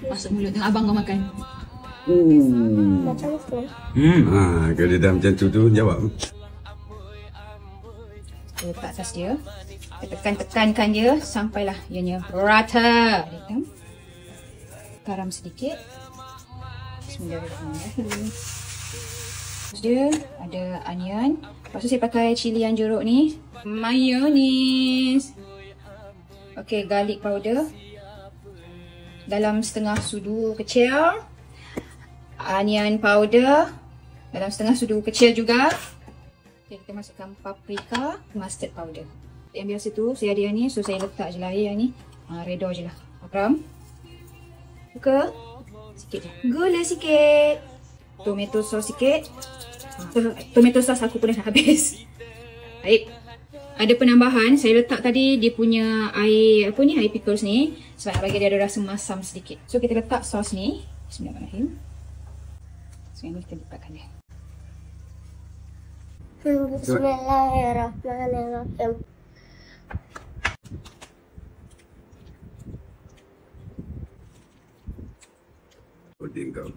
masuk mulut dengan abang kau makan. Macam tu. Kalau dia dah macam tu jawab. Kita letak sos dia. Kita tekan-tekankan dia sampailah ianya rata. Garam sedikit. Bismillahirrahmanirrahim. Terus dia ada onion. Lepas tu saya pakai cilian jeruk ni. Mayonis. Okey, garlic powder. Dalam setengah sudu kecil. Onion powder. Dalam setengah sudu kecil juga. Okay, kita masukkan paprika, mustard powder. Yang biasa tu saya ada yang ni, so saya letak je lah yang ni. Redor je lah. Akram. Buka. Sikit je. Gula sikit. Tomato sauce sikit. Tomato sauce aku pun dah habis. Baik. Ada penambahan, saya letak tadi dia punya air, apa ni, air pickles ni. Sebab nak bagi dia ada rasa masam sedikit. So kita letak sos ni. Bismillahirrahmanirrahim. Sekarang ni kita lipatkan dia. Bismillahirrahmanirrahim. Odin kau.